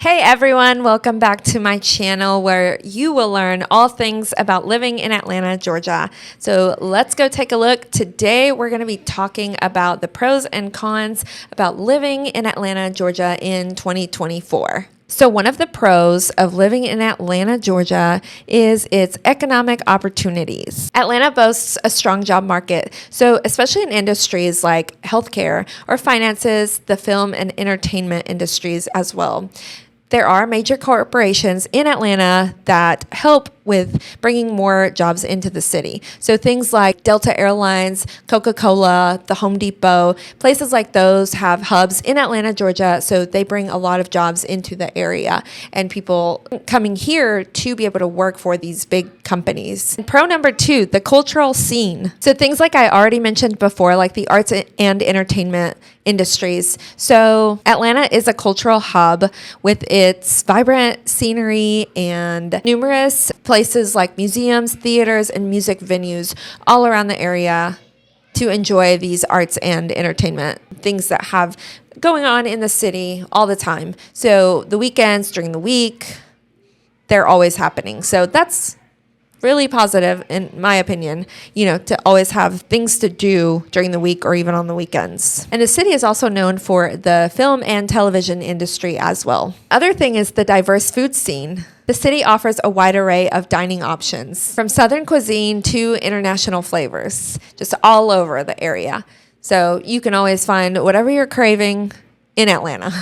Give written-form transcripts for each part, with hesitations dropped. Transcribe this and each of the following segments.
Hey everyone, welcome back to my channel where you will learn all things about living in Atlanta, Georgia. So let's go take a look. Today we're going to be talking about the pros and cons about living in Atlanta, Georgia in 2024. So one of the pros of living in Atlanta, Georgia is its economic opportunities. Atlanta boasts a strong job market, so especially in industries like healthcare or finances, the film and entertainment industries as well. There are major corporations in Atlanta that help with bringing more jobs into the city. So things like Delta Airlines, Coca-Cola, the Home Depot, places like those have hubs in Atlanta, Georgia. So they bring a lot of jobs into the area and people coming here to be able to work for these big companies. And pro number 2, the cultural scene. So things like I already mentioned before, like the arts and entertainment industries. So Atlanta is a cultural hub with its vibrant scenery and numerous places like museums, theaters, and music venues all around the area to enjoy these arts and entertainment things that have going on in the city all the time. So the weekends, during the week, they're always happening. So that's really positive, in my opinion, to always have things to do during the week or even on the weekends. And the city is also known for the film and television industry as well. Other thing is the diverse food scene. The city offers a wide array of dining options, from Southern cuisine to international flavors, just all over the area. So you can always find whatever you're craving in Atlanta.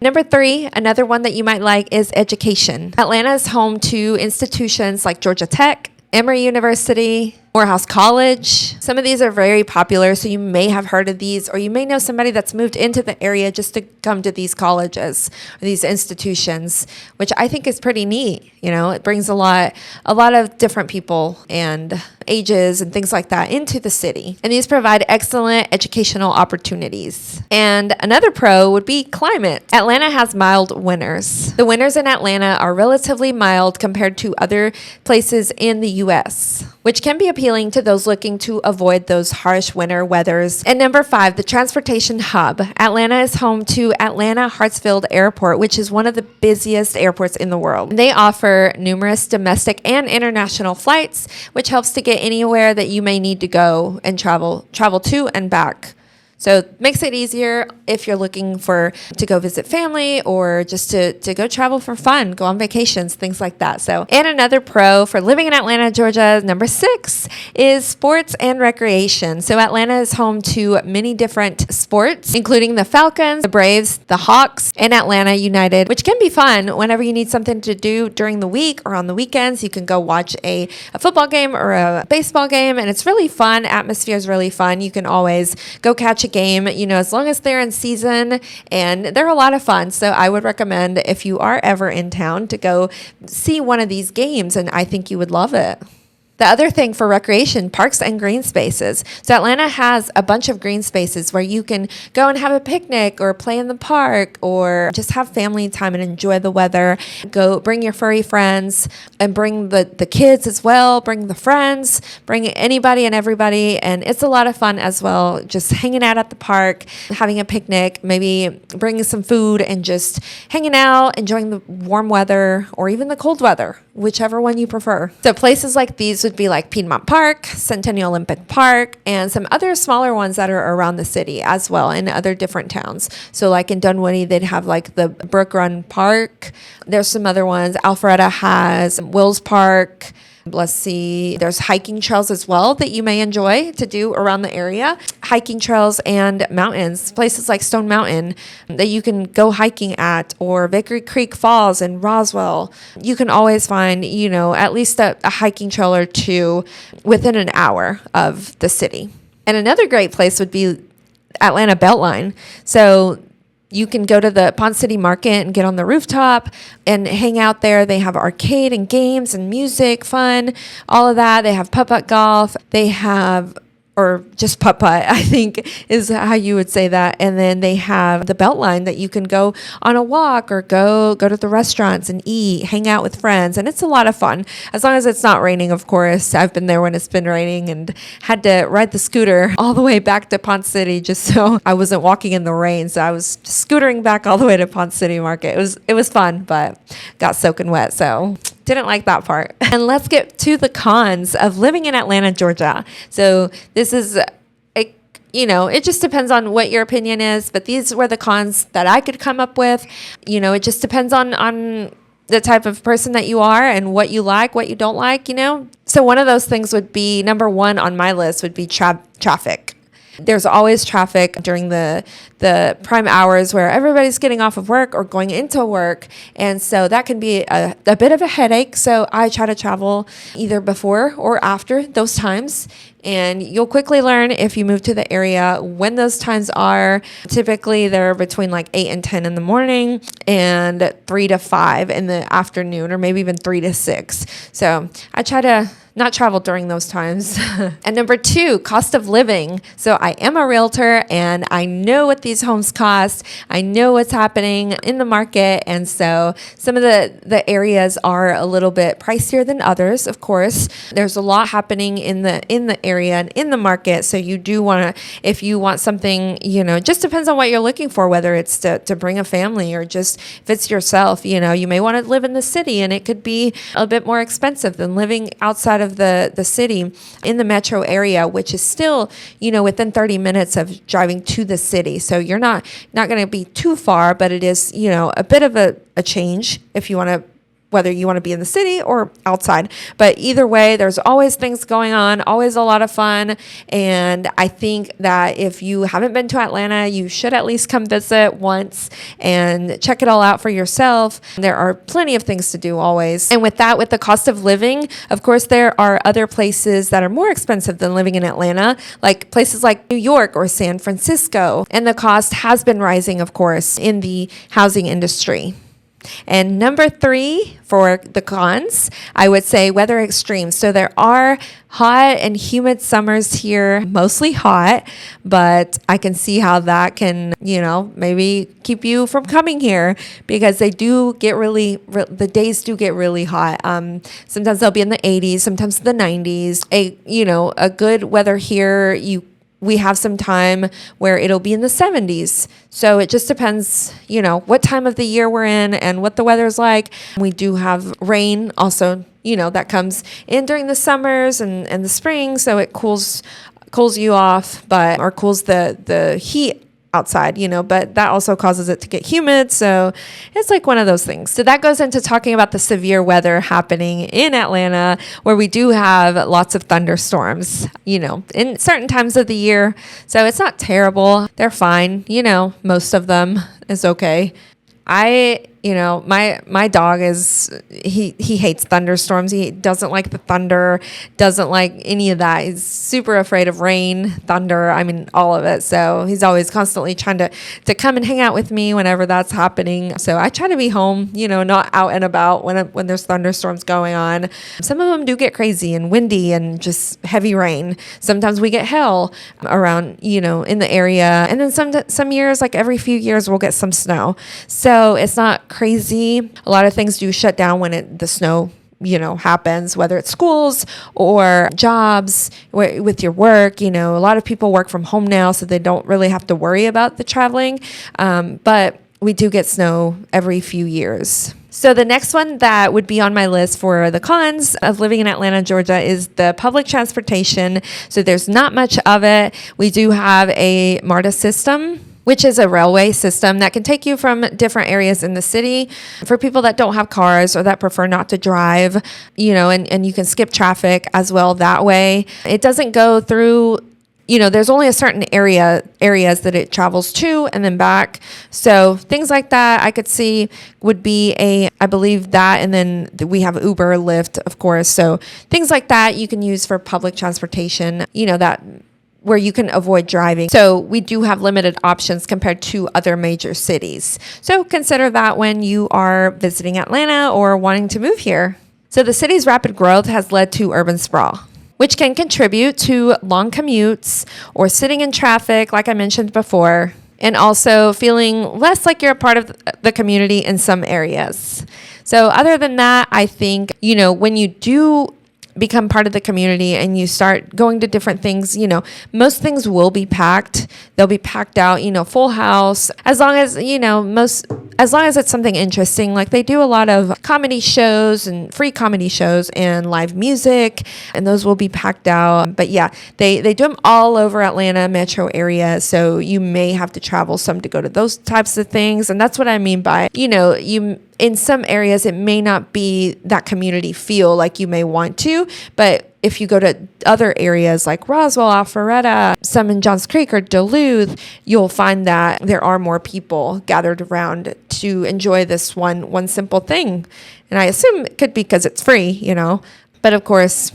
Number 3, another one that you might like is education. Atlanta is home to institutions like Georgia Tech, Emory University, Morehouse College. Some of these are very popular, so you may have heard of these, or you may know somebody that's moved into the area just to come to these colleges or these institutions, which I think is pretty neat. It brings a lot of different people and ages and things like that into the city. And these provide excellent educational opportunities. And another pro would be climate. Atlanta has mild winters. The winters in Atlanta are relatively mild compared to other places in the U.S., which can be appealing to those looking to avoid those harsh winter weathers. And number 5, the transportation hub. Atlanta is home to Atlanta Hartsfield Airport, which is one of the busiest airports in the world. They offer numerous domestic and international flights, which helps to get anywhere that you may need to go and travel to and back. So it makes it easier if you're looking to go visit family or just to go travel for fun, go on vacations, things like that. So, and another pro for living in Atlanta, Georgia, number 6, is sports and recreation. So Atlanta is home to many different sports, including the Falcons, the Braves, the Hawks, and Atlanta United, which can be fun whenever you need something to do during the week or on the weekends. You can go watch a football game or a baseball game, and it's really fun. Atmosphere is really fun. You can always go catch a game, as long as they're in season, and they're a lot of fun. So I would recommend, if you are ever in town, to go see one of these games, and I think you would love it. The other thing for recreation, parks and green spaces. So Atlanta has a bunch of green spaces where you can go and have a picnic or play in the park or just have family time and enjoy the weather. Go bring your furry friends and bring the kids as well. Bring the friends, bring anybody and everybody. And it's a lot of fun as well. Just hanging out at the park, having a picnic, maybe bringing some food and just hanging out, enjoying the warm weather or even the cold weather, whichever one you prefer. So places like these would be like Piedmont Park, Centennial Olympic Park, and some other smaller ones that are around the city as well in other different towns. So like in Dunwoody, they'd have like the Brook Run Park. There's some other ones. Alpharetta has Wills Park. Let's see, there's hiking trails as well that you may enjoy to do around the area. Hiking trails and mountains, places like Stone Mountain that you can go hiking at, or Vickery Creek Falls in Roswell. You can always find, at least a hiking trail or two within an hour of the city. And another great place would be Atlanta Beltline. So you can go to the Pond City Market and get on the rooftop and hang out there. They have arcade and games and music, fun, all of that. They have putt-putt golf. They have or just putt-putt, I think is how you would say that. And then they have the Beltline that you can go on a walk or go to the restaurants and eat, hang out with friends. And it's a lot of fun, as long as it's not raining, of course. I've been there when it's been raining and had to ride the scooter all the way back to Ponce City just so I wasn't walking in the rain. So I was scootering back all the way to Ponce City Market. It was fun, but got soaking wet. So didn't like that part. And let's get to the cons of living in Atlanta, Georgia. So this is, it just depends on what your opinion is, but these were the cons that I could come up with. It just depends on the type of person that you are and what you like, what you don't like, So one of those things would be, number one on my list would be traffic. There's always traffic during the prime hours where everybody's getting off of work or going into work. And so that can be a bit of a headache. So I try to travel either before or after those times. And you'll quickly learn if you move to the area when those times are. Typically, they're between like 8 and 10 in the morning and 3 to 5 in the afternoon, or maybe even 3 to 6. So I try to not travel during those times. And number two, cost of living. So I am a realtor and I know what these homes cost. I know what's happening in the market. And so some of the areas are a little bit pricier than others, of course. There's a lot happening in the area and in the market. So you do want to, if you want something, it just depends on what you're looking for, whether it's to bring a family or just if it's yourself, you may want to live in the city and it could be a bit more expensive than living outside of the city in the metro area, which is still, within 30 minutes of driving to the city. So you're not going to be too far, but it is, a bit of a change if you want to, whether you want to be in the city or outside. But either way, there's always things going on, always a lot of fun. And I think that if you haven't been to Atlanta, you should at least come visit once and check it all out for yourself. There are plenty of things to do always. And with that, with the cost of living, of course, there are other places that are more expensive than living in Atlanta, like places like New York or San Francisco. And the cost has been rising, of course, in the housing industry. And number three for the cons, I would say weather extremes. So there are hot and humid summers here, mostly hot, but I can see how that can, maybe keep you from coming here because they do get the days do get really hot. Sometimes they'll be in the 80s, sometimes the 90s. A good weather here, we have some time where it'll be in the 70s. So it just depends, what time of the year we're in and what the weather's like. We do have rain also, that comes in during the summers and the spring. So it cools you off, or cools the heat outside, but that also causes it to get humid. So it's like one of those things. So that goes into talking about the severe weather happening in Atlanta, where we do have lots of thunderstorms, in certain times of the year. So it's not terrible. They're fine. Most of them is okay. My dog he hates thunderstorms. He doesn't like the thunder, doesn't like any of that. He's super afraid of rain, thunder, all of it. So he's always constantly trying to come and hang out with me whenever that's happening. So I try to be home, not out and about when there's thunderstorms going on. Some of them do get crazy and windy and just heavy rain. Sometimes we get hail around, in the area. And then some years, like every few years, we'll get some snow. So it's not crazy. A lot of things do shut down when the snow, happens, whether it's schools or jobs with your work. A lot of people work from home now, so they don't really have to worry about the traveling. But we do get snow every few years. So the next one that would be on my list for the cons of living in Atlanta, Georgia is the public transportation. So there's not much of it. We do have a MARTA system, which is a railway system that can take you from different areas in the city for people that don't have cars or that prefer not to drive, and you can skip traffic as well that way. It doesn't go through, there's only a certain areas that it travels to and then back. So things like that I could see would be I believe that, and then we have Uber, Lyft, of course. So things like that you can use for public transportation, that where you can avoid driving. So we do have limited options compared to other major cities. So consider that when you are visiting Atlanta or wanting to move here. So the city's rapid growth has led to urban sprawl, which can contribute to long commutes or sitting in traffic, like I mentioned before, and also feeling less like you're a part of the community in some areas. So other than that, I think, when you do become part of the community and you start going to different things, most things will be packed. They'll be packed out, full house, as long as it's something interesting. Like they do a lot of comedy shows and free comedy shows and live music, and those will be packed out. But yeah, they do them all over Atlanta metro area. So you may have to travel some to go to those types of things. And that's what I mean by, in some areas, it may not be that community feel like you may want to, but if you go to other areas like Roswell, Alpharetta, some in Johns Creek or Duluth, you'll find that there are more people gathered around to enjoy this one simple thing. And I assume it could be because it's free, but of course,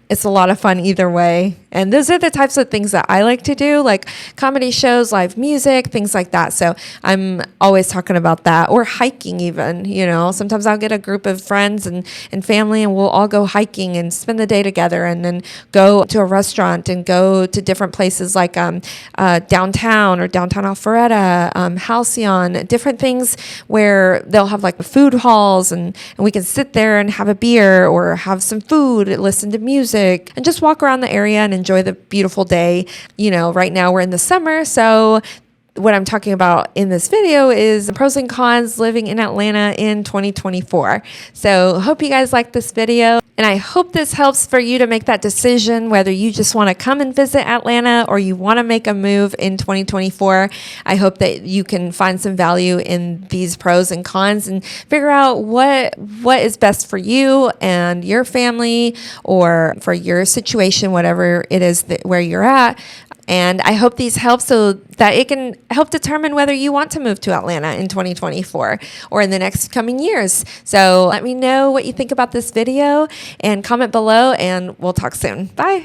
it's a lot of fun either way. And those are the types of things that I like to do, like comedy shows, live music, things like that. So I'm always talking about that, or hiking even, Sometimes I'll get a group of friends and family, and we'll all go hiking and spend the day together, and then go to a restaurant and go to different places like downtown or downtown Alpharetta, Halcyon, different things where they'll have like food halls, and we can sit there and have a beer or have some food, listen to music, and just walk around the area and enjoy the beautiful day. Right now we're in the summer, so what I'm talking about in this video is pros and cons living in Atlanta in 2024. So hope you guys like this video, and I hope this helps for you to make that decision whether you just want to come and visit Atlanta or you want to make a move in 2024. I hope that you can find some value in these pros and cons and figure out what is best for you and your family, or for your situation, whatever it is where you're at. And I hope these help so that it can help determine whether you want to move to Atlanta in 2024 or in the next coming years. So let me know what you think about this video and comment below, and we'll talk soon. Bye.